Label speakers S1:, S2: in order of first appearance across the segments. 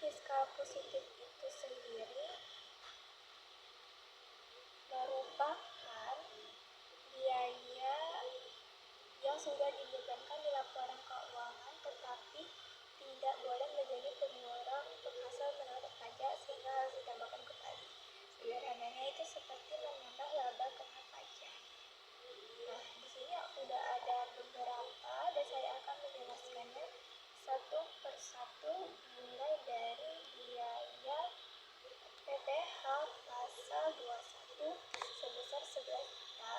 S1: fiskal positif itu sendiri merupakan biaya yang sudah dibebankan di laporan keuangan tetapi tidak boleh menjadi pemborong penghasil menurut pajak sehingga harus ditambahkan kembali. Sederhananya itu seperti menambah laba kena pajak. Nah, di sini sudah ada beberapa dan saya akan menjelaskannya satu persatu mulai dari biaya PPh pasal 21 sebesar 11 juta.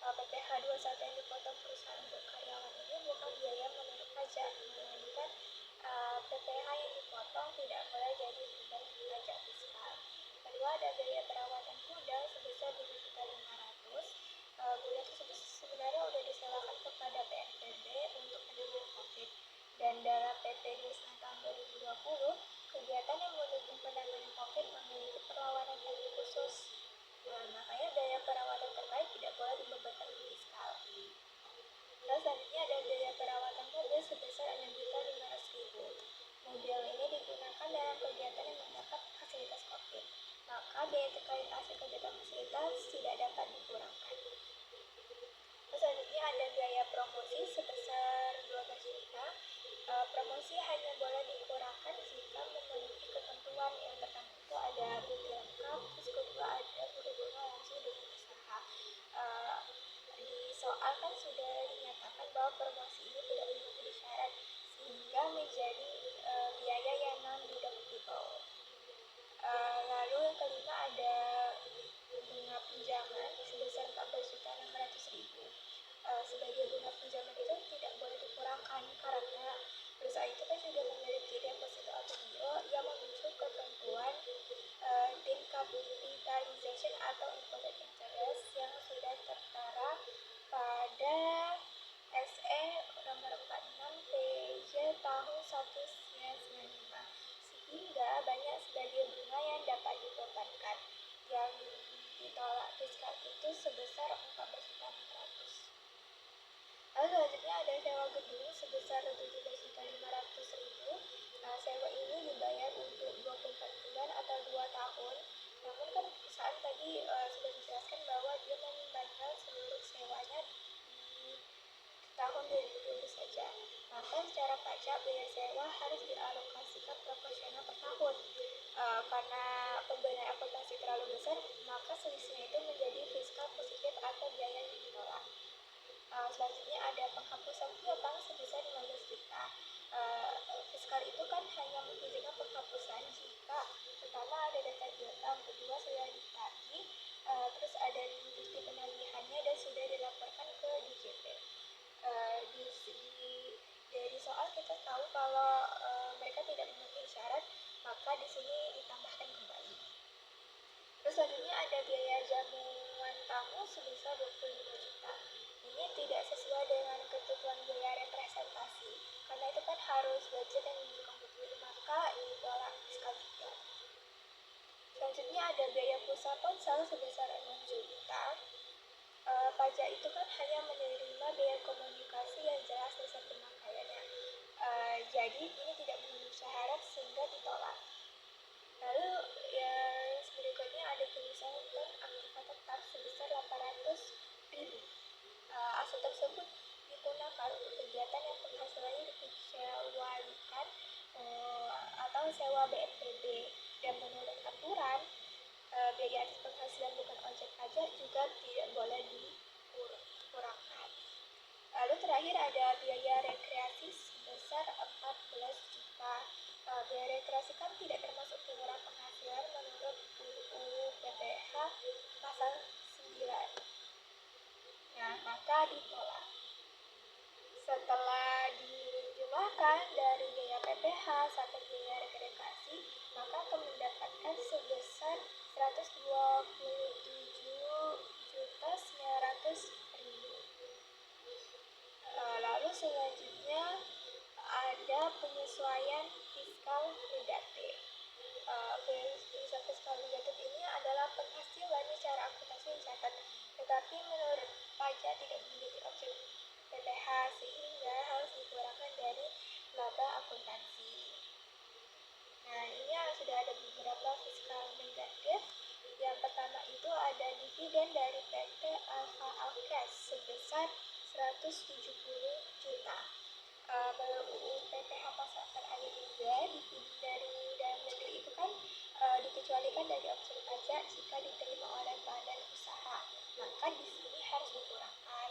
S1: PPh 21 yang dipotong perusahaan untuk karyawan ini bukan biaya menurut pajak, melainkan PPh yang dipotong tidak boleh jadi beban pajak fiskal. Kedua, ada biaya perawatan gudang sebesar 7.500.000. Gudang tersebut sebenarnya sudah disewakan kepada BNPB untuk penanganan COVID, dan dalam PP 29 tahun 2020, kegiatan yang mendukung penanganan COVID memiliki perlawanan yang khusus. Makanya biaya perawatan terkait tidak boleh dibebankan ke fiskal. Lalu selanjutnya ada biaya perawatan mobil sebesar 6.500.000. Mobil ini digunakan dalam kegiatan yang mendapat fasilitas COVID, maka biaya terkait hasil kegiatan fasilitas tidak dapat dikurangkan. Lalu selanjutnya ada biaya promosi sebesar 12 juta. Promosi hanya boleh dikurangkan jika memenuhi ketentuan. Yang pertama itu ada bukti lengkap, terus kedua ada berhubungan langsung dengan usaha. Di soal kan sudah dinyatakan bahwa promosi ini tidak memenuhi syarat sehingga menjadi biaya yang non-deductible. Lalu yang kelima ada bunga pinjaman sebesar 14.600.000. Sebagai bunga pinjaman itu tidak boleh dikurangkan karena perusahaan itu kan sudah memiliki deposito atau giro yang menuju ketentuan decapitalization atau imputed interest yang sudah tertera pada SE nomor 46 PJ tahun 1995, sehingga banyak sebagai bunga yang dapat dibebankan. Yang ditolak fiskal itu sebesar 14.600.000. Lalu selanjutnya ada sewa gedung sebesar 17.500.000. Sewa ini dibayar untuk 24 bulan atau 2 tahun. Namun kan perusahaan tadi sudah dijelaskan bahwa dia membayar seluruh sewanya di tahun 2020 saja. Maka secara pajak biaya sewa harus dialokasikan proporsional per tahun. Karena pembayaran akuntansi terlalu besar, maka selisihnya itu menjadi fiskal positif atau biaya yang ditolak. Selanjutnya ada penghapusan piutang sebesar 15 juta. Fiskal itu kan hanya mengizinkan penghapusan jika pertama ada data piutang, kedua sudah ditagih, terus ada bukti penagihannya dan sudah dilaporkan ke DJP. Dari soal kita tahu kalau mereka tidak memenuhi syarat, maka di sini ditambahkan kembali. Terus selanjutnya ada biaya jamuan tamu sebesar 25 juta. Ini tidak sesuai dengan ketentuan biaya representasi, karena itu kan harus budget yang menunjukkan bukti, maka ditolak fiskal juga. Selanjutnya ada biaya pulsa ponsel sebesar 6 juta. Pajak itu kan hanya menerima biaya komunikasi yang jelas dasar pemakaiannya. Jadi ini tidak memenuhi syarat sehingga ditolak. Lalu yang berikutnya ada pemisahan aktiva tetap sebesar 800.000. Aset tersebut digunakan untuk kegiatan yang penghasilannya dikecualikan atau sewa BNPB, dan menurut aturan biaya atas penghasilan bukan objek pajak juga tidak boleh dikurangkan. Lalu terakhir ada biaya rekreasi sebesar 14 juta. Biaya rekreasi kan tidak termasuk pengurangan penghasilan menurut UU PPh pasal 9. Nah, maka ditolak. Setelah dijumlahkan dari biaya PPh sampai biaya rekreasi, maka akan mendapatkan sebesar 127.900.000. Lalu selanjutnya ada penyesuaian fiskal negatif. Penyesuaian fiskal negatif ini adalah penghasilan secara akuntansi dicatat, tetapi menurut pajak tidak menjadi objek PPh sehingga harus dikurangkan dari laba akuntansi. Nah, ini sudah ada beberapa fiskal negatif. Yang pertama itu ada dividen dari PT Alfa Alkes sebesar 170 juta. Menurut UU PPH pasal 4 ayat 3, dividen dari dalam negeri itu kan dikecualikan dari objek pajak jika diterima oleh badan usaha. Maka di sini harus dikurangkan.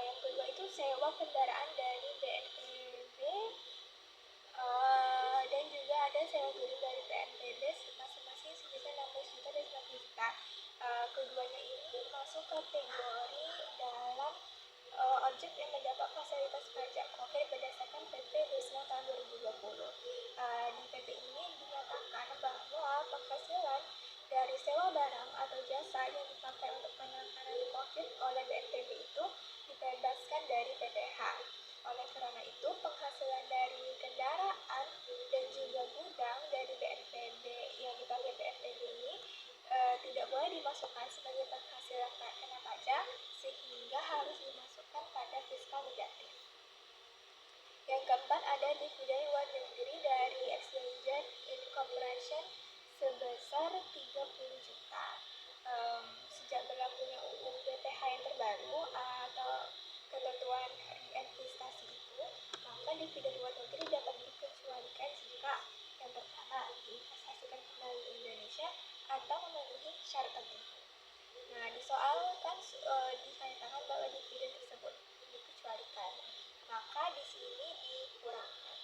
S1: Yang kedua itu sewa kendaraan dari BNPB, dan juga ada sewa gedung dari PNBP masing-masing sebesar 16 juta dan 19 juta. Keduanya ini masuk kategori dalam objek yang mendapat fasilitas pajak COVID berdasarkan PP 29 tahun 2020. Di PP ini dinyatakan bahwa penghasilan dari sewa barang atau jasa yang dipakai untuk penanganan COVID oleh BNPB itu dibebaskan dari PPh. Oleh karena itu, penghasilan dari kendaraan dan juga gudang dari BNPB yang dipakai BNPB ini tidak boleh dimasukkan sebagai penghasilan kena pajak, sehingga harus dimasukkan pada fiskal negatif. Yang keempat ada dividen luar negeri dari Exchange Incorporation sebesar 30 juta. Sejak berlakunya UU PPh yang terbaru atau ketentuan reinvestasi itu, maka dividen luar negeri dapat dikecualikan jika yang pertama diinvestasikan kembali di Indonesia atau memenuhi syarat tertentu. Nah, di soal kan dinyatakan bahwa dividen tersebut dikecualikan, maka di sini dikurangkan.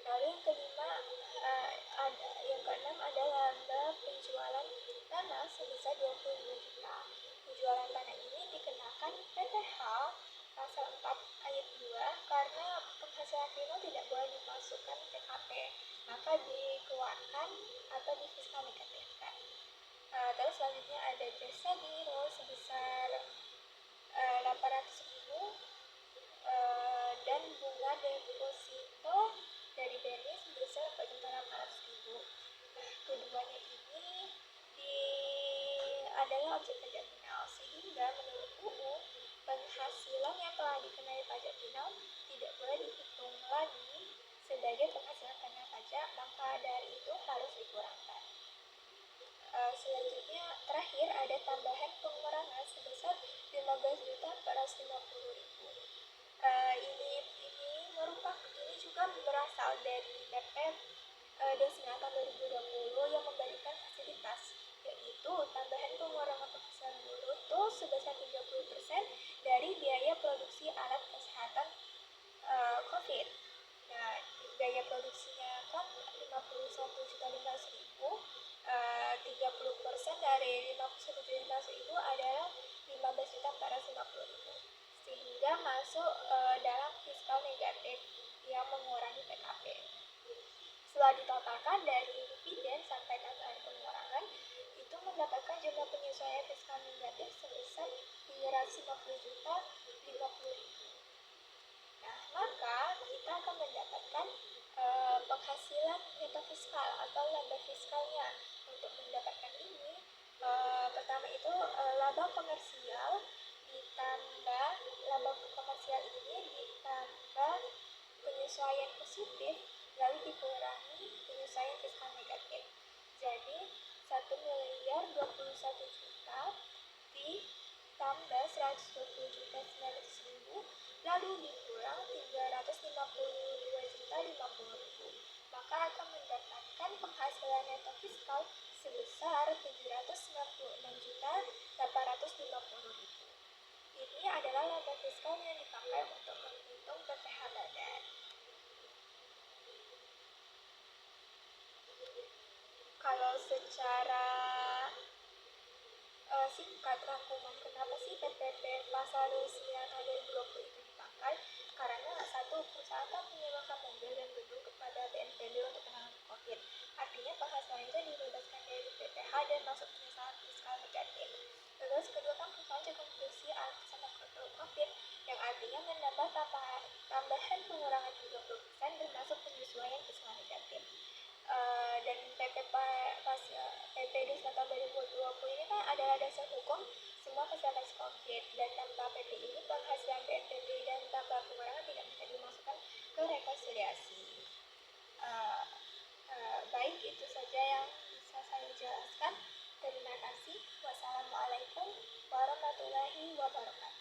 S1: Lalu yang kelima, yang keenam adalah laba penjualan tanah sebesar 22 juta. Penjualan tanah ini dikenakan PPh pasal 4 ayat 2 karena penghasilan final tidak boleh dimasukkan PKP, maka dikeluarkan atau difiskal negatifkan. Terus selanjutnya ada jasa giro sebesar 800.000 dan bunga deposito dari BNI sebesar 4.800.000. Nah, keduanya ini adalah objek pajak final, sehingga menurut UU penghasilan yang telah dikenai pajak final tidak boleh dihitung lagi sebagai penghasilan kena pajak, maka dari itu harus dikurangkan. Selanjutnya terakhir ada tambahan pengurangan sebesar 15.450.000. Ini juga berasal dari PP Desina tahun 2020 yang memberikan fasilitas, yaitu tambahan pengurangan penghasilan bruto sebesar 30% dari biaya produksi alat kesehatan COVID. Nah, biaya produksinya kan 51.500.000, 30% dari 51.500.000 adalah 15.450.000, sehingga masuk dalam fiskal negatif yang mengurangi PKP. Setelah ditotalkan dari dividen sampai tambahan pengurangan, itu mendapatkan jumlah penyesuaian fiskal negatif sebesar 350 juta 50.000. Nah, maka kita akan mendapatkan penghasilan neto fiskal atau laba fiskalnya. Untuk mendapatkan ini, pertama itu laba komersial ditambah laba komersial ini ditambah penyesuaian positif lalu dikurangi penyesuaian fiskal negatif. Jadi 1.021.000.000 ditambah 120.900.000 lalu dikurang 352.050.000, maka akan mendapatkan penghasilan neto fiskal sebesar 796.850.000. Ini adalah laba fiskal yang dipakai untuk menghitung PPh badan. Kalau secara singkat rangkuman kenapa sih PPP pasal 9 tahun 2020 itu dipakai? Karena satu, perusahaan kan menyewakan mobil dan gedung kepada BNPB untuk penanganan COVID. Artinya penghasilan itu dibebaskan dari PPh dan masuk fiskal negatif. Terus kedua kan perusahaan juga memproduksi alat kesehatan COVID yang artinya menambah tambahan pengurangan 30% dan masuk penyesuaian fiskal negatif. Dan PP 29 tahun 2020 ini kan adalah dasar hukum semua fasilitas COVID, dan tanpa PP ini penghasilan BNPB dan tanpa pengurangan tidak bisa dimasukkan ke rekonsiliasi. Baik, itu saja yang bisa saya jelaskan. Terima kasih. Wassalamualaikum warahmatullahi wabarakatuh.